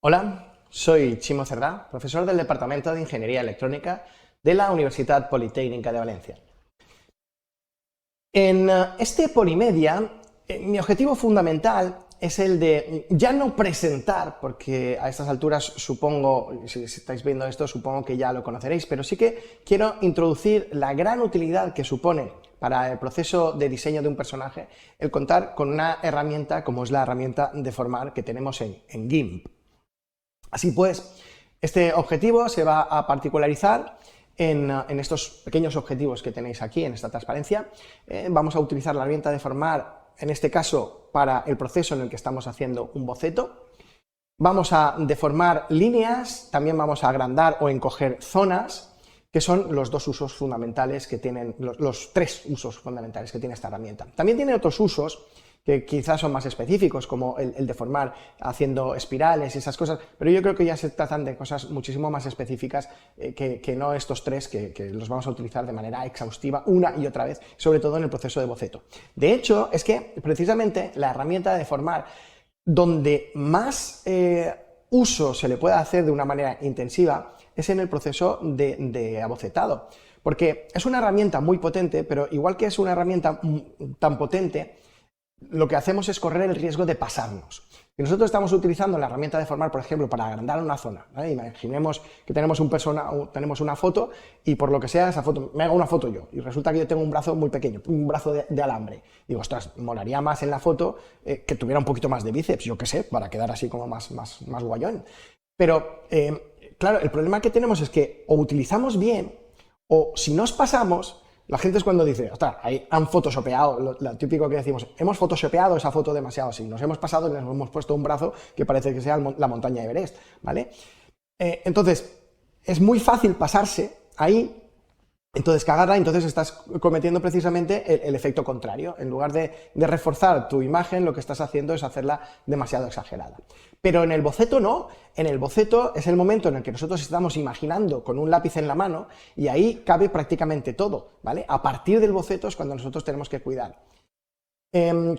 Hola, soy Chimo Cerdá, profesor del Departamento de Ingeniería Electrónica de la Universidad Politécnica de Valencia. En este Polimedia, mi objetivo fundamental es el de ya no presentar, porque a estas alturas supongo, si estáis viendo esto, supongo que ya lo conoceréis, pero sí que quiero introducir la gran utilidad que supone para el proceso de diseño de un personaje el contar con una herramienta como es la herramienta Deformar que tenemos en GIMP. Así pues, este objetivo se va a particularizar en estos pequeños objetivos que tenéis aquí, en esta transparencia. Vamos a utilizar la herramienta Deformar, en este caso, para el proceso en el que estamos haciendo un boceto. Vamos a deformar líneas, también vamos a agrandar o encoger zonas, que son los dos usos fundamentales que tienen, los tres usos fundamentales que tiene esta herramienta. También tiene otros usos que quizás son más específicos, como el deformar haciendo espirales y esas cosas, pero yo creo que ya se tratan de cosas muchísimo más específicas que no estos tres, que los vamos a utilizar de manera exhaustiva una y otra vez, sobre todo en el proceso de boceto. De hecho, es que precisamente la herramienta de deformar, donde más uso se le puede hacer de una manera intensiva, es en el proceso de abocetado, porque es una herramienta muy potente, pero igual que es una herramienta tan potente, lo que hacemos es correr el riesgo de pasarnos. Si nosotros estamos utilizando la herramienta Deformar, por ejemplo, para agrandar una zona, ¿vale? Imaginemos que tenemos una foto y por lo que sea esa foto, me hago una foto yo y resulta que yo tengo un brazo muy pequeño, un brazo de alambre. Digo, ostras, molaría más en la foto que tuviera un poquito más de bíceps, yo qué sé, para quedar así como más guayón. Pero, claro, el problema que tenemos es que o utilizamos bien o si nos pasamos, la gente es cuando dice, ostras, ahí han photoshopeado, lo típico que decimos, hemos photoshopeado esa foto demasiado, sí, nos hemos pasado y nos hemos puesto un brazo que parece que sea la montaña de Everest, ¿vale? Entonces, es muy fácil pasarse ahí, entonces cagarla, entonces estás cometiendo precisamente el efecto contrario. En lugar de reforzar tu imagen, lo que estás haciendo es hacerla demasiado exagerada. Pero en el boceto no, en el boceto es el momento en el que nosotros estamos imaginando con un lápiz en la mano y ahí cabe prácticamente todo, ¿vale? A partir del boceto es cuando nosotros tenemos que cuidar.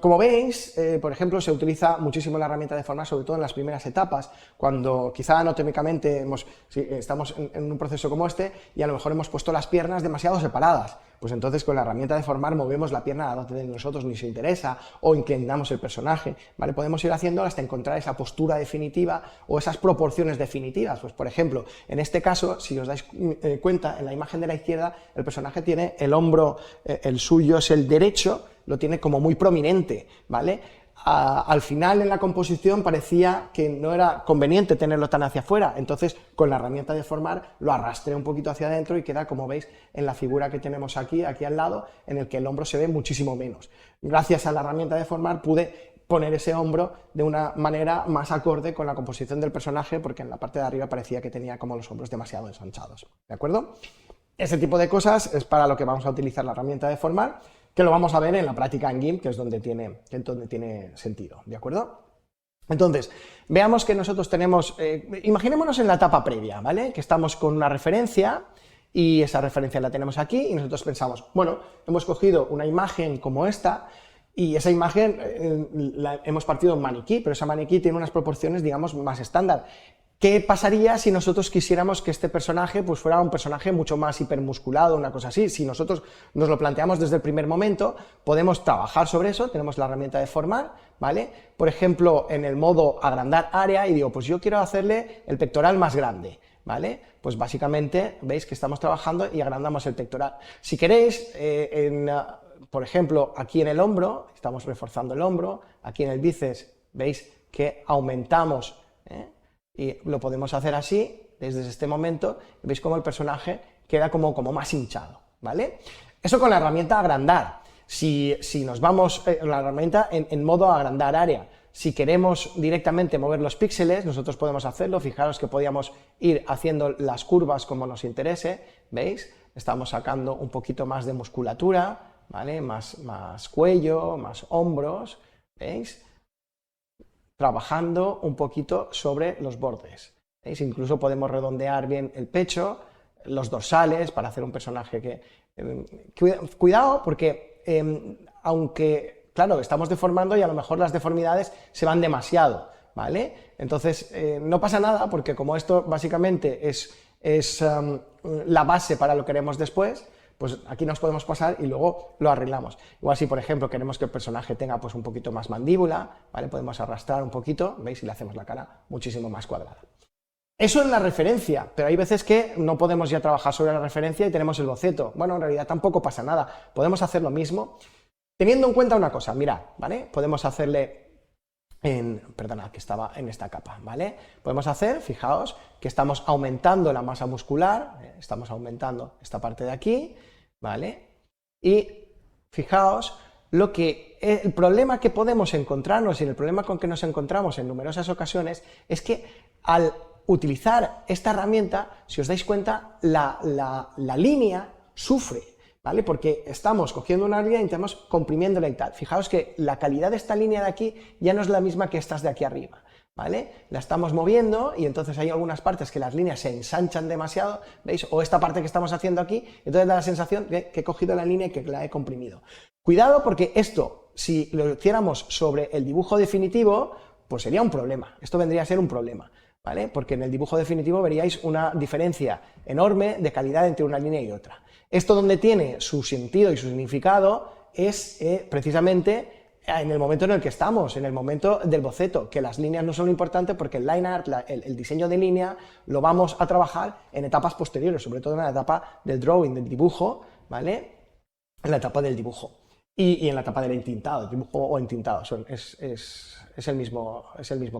Como veis, por ejemplo, se utiliza muchísimo la herramienta Deformar, sobre todo en las primeras etapas, cuando quizá anatómicamente estamos en un proceso como este y a lo mejor hemos puesto las piernas demasiado separadas. Pues entonces con la herramienta Deformar movemos la pierna a donde nosotros ni se interesa o inclinamos el personaje, ¿vale? Podemos ir haciendo hasta encontrar esa postura definitiva o esas proporciones definitivas. Pues por ejemplo, en este caso, si os dais cuenta, en la imagen de la izquierda, el personaje tiene el hombro, el suyo es el derecho, lo tiene como muy prominente, ¿vale? Al final en la composición parecía que no era conveniente tenerlo tan hacia afuera, entonces con la herramienta Deformar lo arrastré un poquito hacia adentro y queda, como veis, en la figura que tenemos aquí al lado, en el que el hombro se ve muchísimo menos. Gracias a la herramienta Deformar pude poner ese hombro de una manera más acorde con la composición del personaje, porque en la parte de arriba parecía que tenía como los hombros demasiado ensanchados, ¿de acuerdo? Ese tipo de cosas es para lo que vamos a utilizar la herramienta Deformar, que lo vamos a ver en la práctica en GIMP, que es donde tiene sentido, ¿de acuerdo? Entonces, veamos que nosotros tenemos, imaginémonos en la etapa previa, ¿vale? Que estamos con una referencia y esa referencia la tenemos aquí y nosotros pensamos, bueno, hemos cogido una imagen como esta y esa imagen la hemos partido en maniquí, pero esa maniquí tiene unas proporciones, digamos, más estándar. ¿Qué pasaría si nosotros quisiéramos que este personaje pues fuera un personaje mucho más hipermusculado, una cosa así? Si nosotros nos lo planteamos desde el primer momento, podemos trabajar sobre eso, tenemos la herramienta Deformar, ¿vale? Por ejemplo, en el modo agrandar área, y digo, pues yo quiero hacerle el pectoral más grande, ¿vale? Pues básicamente veis que estamos trabajando y agrandamos el pectoral. Si queréis, por ejemplo, aquí en el hombro, estamos reforzando el hombro, aquí en el bíceps, veis que aumentamos, y lo podemos hacer así, desde este momento, veis cómo el personaje queda como más hinchado, ¿vale? Eso con la herramienta agrandar. Si nos vamos, la herramienta en modo agrandar área, si queremos directamente mover los píxeles, nosotros podemos hacerlo, fijaros que podíamos ir haciendo las curvas como nos interese, ¿veis? Estamos sacando un poquito más de musculatura, ¿vale? Más cuello, más hombros, ¿veis? Trabajando un poquito sobre los bordes. ¿Veis? Incluso podemos redondear bien el pecho, los dorsales, para hacer un personaje que... cuidado, porque aunque, claro, estamos deformando y a lo mejor las deformidades se van demasiado, ¿vale? Entonces, no pasa nada porque como esto básicamente es la base para lo que queremos después, pues aquí nos podemos pasar y luego lo arreglamos. Igual si, por ejemplo, queremos que el personaje tenga pues un poquito más mandíbula, ¿vale? Podemos arrastrar un poquito, ¿veis? Y le hacemos la cara muchísimo más cuadrada. Eso es la referencia, pero hay veces que no podemos ya trabajar sobre la referencia y tenemos el boceto. Bueno, en realidad tampoco pasa nada, podemos hacer lo mismo, teniendo en cuenta una cosa, mirad, ¿vale? Podemos hacerle perdona, que estaba en esta capa, ¿vale? Podemos hacer, fijaos, que estamos aumentando la masa muscular, estamos aumentando esta parte de aquí, ¿vale? Y fijaos, el problema que podemos encontrarnos y el problema con que nos encontramos en numerosas ocasiones es que al utilizar esta herramienta, si os dais cuenta, la línea sufre, ¿vale? Porque estamos cogiendo una línea y estamos comprimiéndola y tal. Fijaos que la calidad de esta línea de aquí ya no es la misma que estas de aquí arriba, ¿vale? La estamos moviendo y entonces hay algunas partes que las líneas se ensanchan demasiado, ¿veis? O esta parte que estamos haciendo aquí, entonces da la sensación de que he cogido la línea y que la he comprimido. Cuidado porque esto, si lo hiciéramos sobre el dibujo definitivo, pues sería un problema. Esto vendría a ser un problema, ¿vale? Porque en el dibujo definitivo veríais una diferencia enorme de calidad entre una línea y otra. Esto donde tiene su sentido y su significado es precisamente en el momento en el que estamos, en el momento del boceto, que las líneas no son lo importante porque el line art, el diseño de línea, lo vamos a trabajar en etapas posteriores, sobre todo en la etapa del drawing, del dibujo, ¿vale? En la etapa del dibujo. Y en la etapa del entintado, dibujo o entintado, es el mismo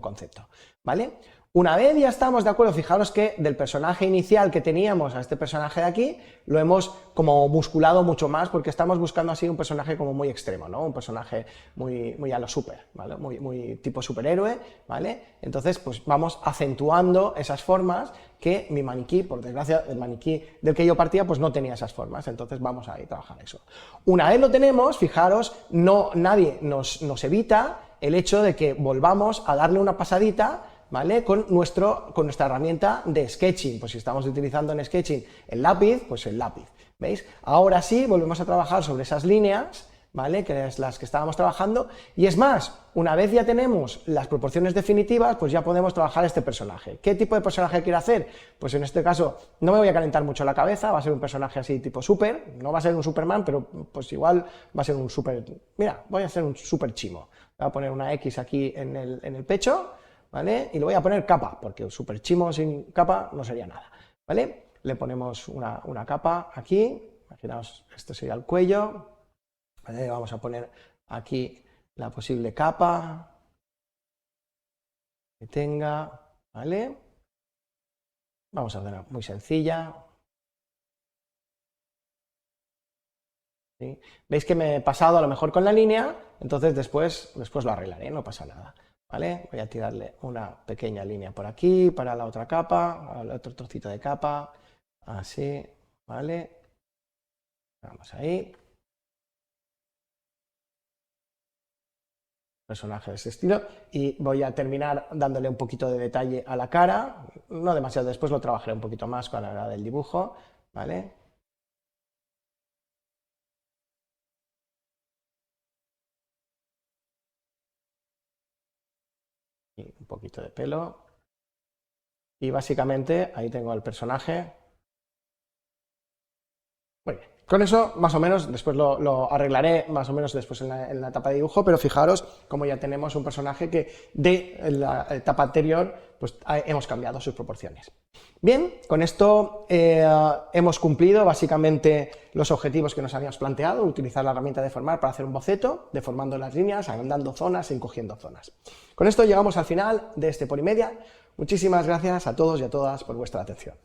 concepto, ¿vale? Una vez ya estamos de acuerdo, fijaros que del personaje inicial que teníamos a este personaje de aquí, lo hemos como musculado mucho más porque estamos buscando así un personaje como muy extremo, ¿no? Un personaje muy a lo super, ¿vale? Muy tipo superhéroe, ¿vale? Entonces, pues vamos acentuando esas formas que mi maniquí, por desgracia, el maniquí del que yo partía, pues no tenía esas formas, entonces vamos a ir a trabajar eso. Una vez lo tenemos, fijaros, nadie nos evita el hecho de que volvamos a darle una pasadita, ¿vale? Con nuestra herramienta de sketching, pues si estamos utilizando en sketching el lápiz, pues el lápiz, ¿veis? Ahora sí, volvemos a trabajar sobre esas líneas, ¿vale? Que es las que estábamos trabajando, y es más, una vez ya tenemos las proporciones definitivas, pues ya podemos trabajar este personaje. ¿Qué tipo de personaje quiero hacer? Pues en este caso no me voy a calentar mucho la cabeza, va a ser un personaje así tipo super, no va a ser un Superman, pero pues igual va a ser un super, mira, voy a hacer un super chimo, voy a poner una X aquí en el pecho, ¿vale? Y le voy a poner capa, porque un super chimo sin capa no sería nada, ¿vale? Le ponemos una capa aquí, imaginaos, esto sería el cuello, ¿vale? Vamos a poner aquí la posible capa que tenga, ¿vale? Vamos a hacerla muy sencilla. ¿Sí? ¿Veis que me he pasado a lo mejor con la línea? Entonces después lo arreglaré, no pasa nada. ¿Vale? Voy a tirarle una pequeña línea por aquí, para la otra capa, al otro trocito de capa, así, ¿vale? Vamos ahí. Personaje de ese estilo, y voy a terminar dándole un poquito de detalle a la cara, no demasiado, después lo trabajaré un poquito más con la hora del dibujo, ¿vale? Y un poquito de pelo. Y básicamente ahí tengo al personaje. Muy bien. Con eso, más o menos, después lo arreglaré más o menos después en la etapa de dibujo, pero fijaros como ya tenemos un personaje que de la etapa anterior pues hemos cambiado sus proporciones. Bien, con esto hemos cumplido básicamente los objetivos que nos habíamos planteado, utilizar la herramienta de deformar para hacer un boceto, deformando las líneas, agrandando zonas, encogiendo zonas. Con esto llegamos al final de este Polymedia. Muchísimas gracias a todos y a todas por vuestra atención.